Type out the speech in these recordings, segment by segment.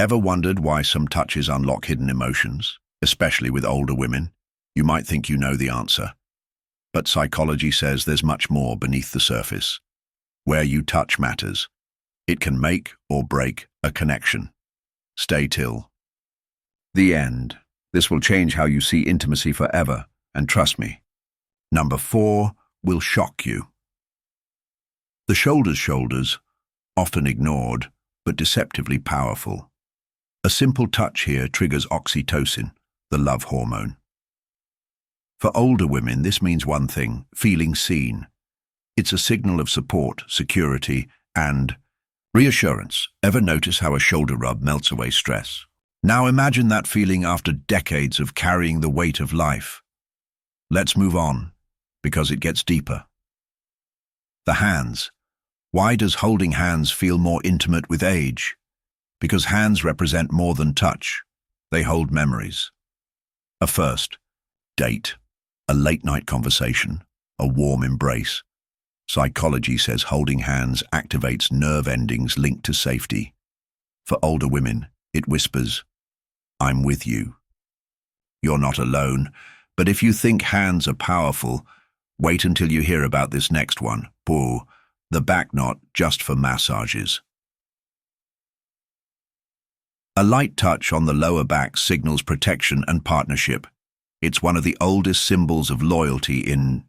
Ever wondered why some touches unlock hidden emotions, especially with older women? You might think you know the answer. But psychology says there's much more beneath the surface. Where you touch matters. It can make or break a connection. Stay till the end. This will change how you see intimacy forever, and trust me. Number 4 will shock you. The shoulders, often ignored, but deceptively powerful. A simple touch here triggers oxytocin, the love hormone. For older women, this means one thing: feeling seen. It's a signal of support, security, and reassurance. Ever notice how a shoulder rub melts away stress? Now imagine that feeling after decades of carrying the weight of life. Let's move on, because it gets deeper. The hands. Why does holding hands feel more intimate with age? Because hands represent more than touch. They hold memories. A first date, a late-night conversation, a warm embrace. Psychology says holding hands activates nerve endings linked to safety. For older women, it whispers, "I'm with you." You're not alone, but if you think hands are powerful, wait until you hear about this next one. Boo, the back knot just for massages. A light touch on the lower back signals protection and partnership. It's one of the oldest symbols of loyalty in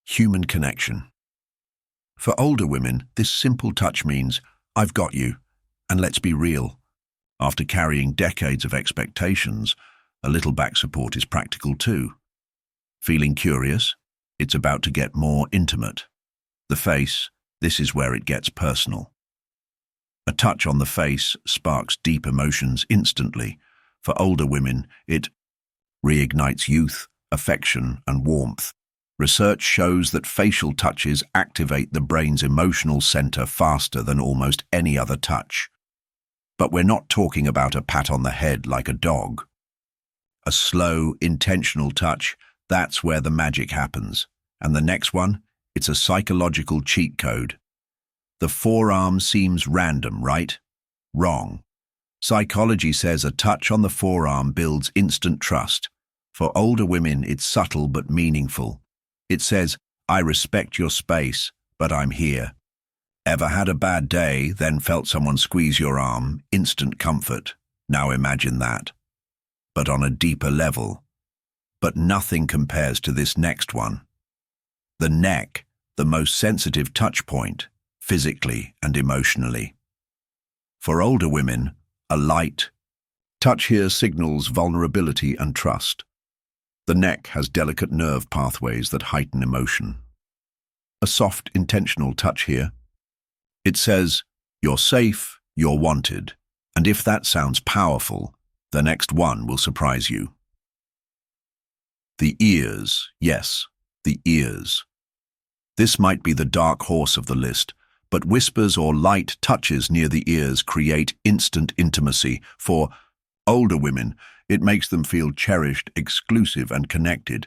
human connection. For older women, this simple touch means, "I've got you," and let's be real. After carrying decades of expectations, a little back support is practical too. Feeling curious? It's about to get more intimate. The face, this is where it gets personal. A touch on the face sparks deep emotions instantly. For older women, it reignites youth, affection, and warmth. Research shows that facial touches activate the brain's emotional center faster than almost any other touch. But we're not talking about a pat on the head like a dog. A slow, intentional touch, that's where the magic happens. And the next one, it's a psychological cheat code. The forearm seems random, right? Wrong. Psychology says a touch on the forearm builds instant trust. For older women, it's subtle but meaningful. It says, "I respect your space, but I'm here." Ever had a bad day, then felt someone squeeze your arm? Instant comfort. Now imagine that. But on a deeper level. But nothing compares to this next one. The neck, the most sensitive touch point, physically and emotionally. For older women, a light touch here signals vulnerability and trust. The neck has delicate nerve pathways that heighten emotion. A soft, intentional touch here. It says, "You're safe, you're wanted." And if that sounds powerful, the next one will surprise you. The ears, yes, the ears. This might be the dark horse of the list, but whispers or light touches near the ears create instant intimacy. For older women, it makes them feel cherished, exclusive, and connected.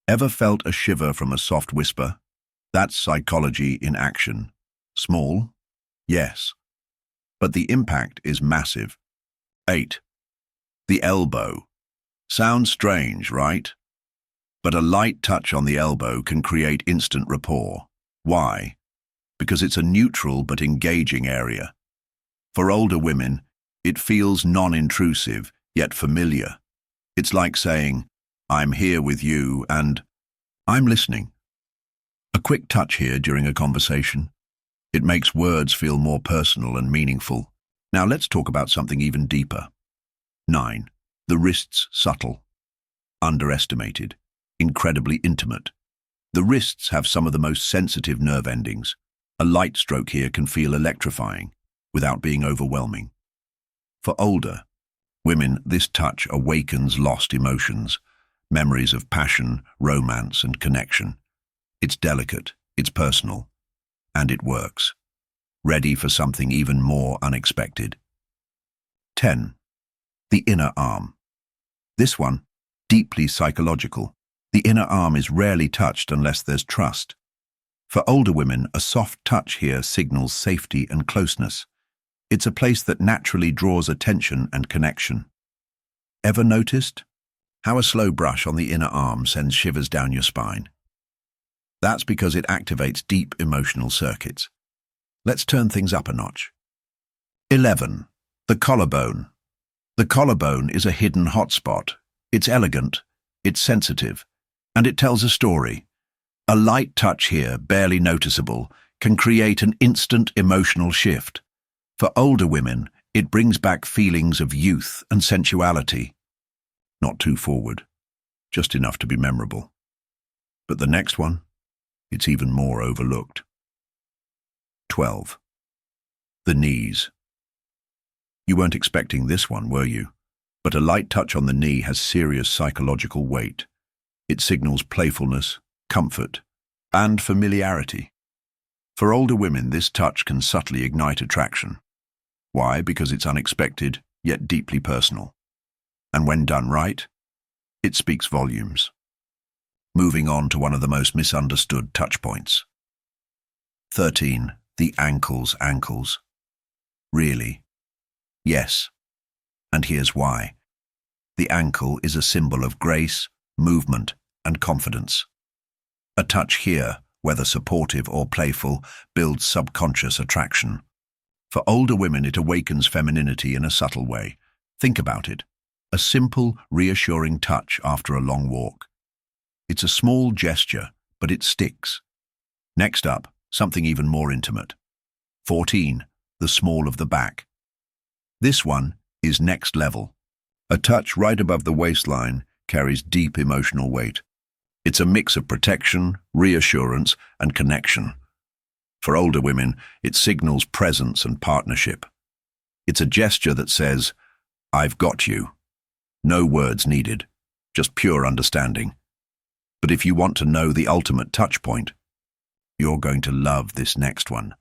Ever felt a shiver from a soft whisper? That's psychology in action. Small? Yes. But the impact is massive. 8. The elbow. Sounds strange, right? But a light touch on the elbow can create instant rapport. Why? Because it's a neutral but engaging area. For older women, it feels non-intrusive, yet familiar. It's like saying, "I'm here with you," and "I'm listening." A quick touch here during a conversation. It makes words feel more personal and meaningful. Now let's talk about something even deeper. 9. The wrists, subtle, underestimated, incredibly intimate. The wrists have some of the most sensitive nerve endings. A light stroke here can feel electrifying without being overwhelming. For older women, this touch awakens lost emotions, memories of passion, romance, and connection. It's delicate, it's personal, and it works. Ready for something even more unexpected. 10. The inner arm. This one, deeply psychological. The inner arm is rarely touched unless there's trust. For older women, a soft touch here signals safety and closeness. It's a place that naturally draws attention and connection. Ever noticed how a slow brush on the inner arm sends shivers down your spine? That's because it activates deep emotional circuits. Let's turn things up a notch. 11. The collarbone. The collarbone is a hidden hotspot. It's elegant, it's sensitive, and it tells a story. A light touch here, barely noticeable, can create an instant emotional shift. For older women, it brings back feelings of youth and sensuality. Not too forward, just enough to be memorable. But the next one, it's even more overlooked. 12. The knees. You weren't expecting this one, were you? But a light touch on the knee has serious psychological weight. It signals playfulness, comfort, and familiarity. For older women, this touch can subtly ignite attraction. Why? Because it's unexpected, yet deeply personal. And when done right, it speaks volumes. Moving on to one of the most misunderstood touch points. 13. The ankles. Really? Yes. And here's why. The ankle is a symbol of grace, movement, and confidence. A touch here, whether supportive or playful, builds subconscious attraction. For older women, it awakens femininity in a subtle way. Think about it. A simple, reassuring touch after a long walk. It's a small gesture, but it sticks. Next up, something even more intimate. 14. The small of the back. This one is next level. A touch right above the waistline carries deep emotional weight. It's a mix of protection, reassurance, and connection. For older women, it signals presence and partnership. It's a gesture that says, "I've got you." No words needed, just pure understanding. But if you want to know the ultimate touch point, you're going to love this next one.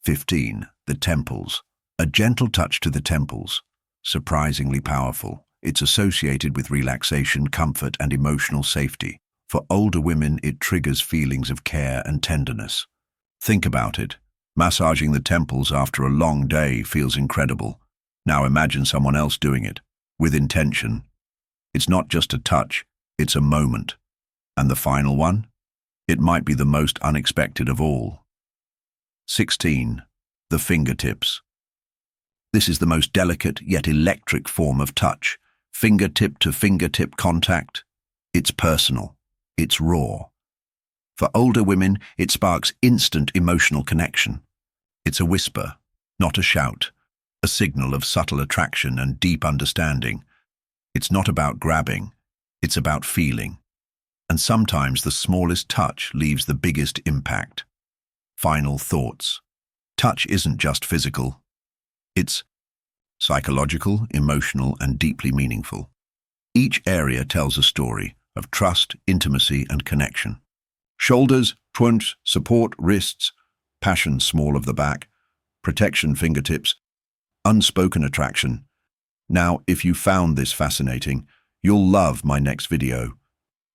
15. The temples. A gentle touch to the temples. Surprisingly powerful. It's associated with relaxation, comfort, and emotional safety. For older women, it triggers feelings of care and tenderness. Think about it. Massaging the temples after a long day feels incredible. Now imagine someone else doing it, with intention. It's not just a touch, it's a moment. And the final one? It might be the most unexpected of all. 16. The fingertips. This is the most delicate yet electric form of touch. Fingertip to fingertip contact. It's personal. It's raw. For older women, it sparks instant emotional connection. It's a whisper, not a shout, a signal of subtle attraction and deep understanding. It's not about grabbing, it's about feeling. And sometimes the smallest touch leaves the biggest impact. Final thoughts. Touch isn't just physical. It's psychological, emotional, and deeply meaningful. Each area tells a story of trust, intimacy, and connection. Shoulders, touchpoints, support, wrists, passion, small of the back, protection, fingertips, unspoken attraction. Now, if you found this fascinating, you'll love my next video.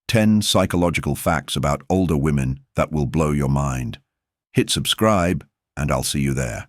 10 psychological facts about older women that will blow your mind. Hit subscribe, and I'll see you there.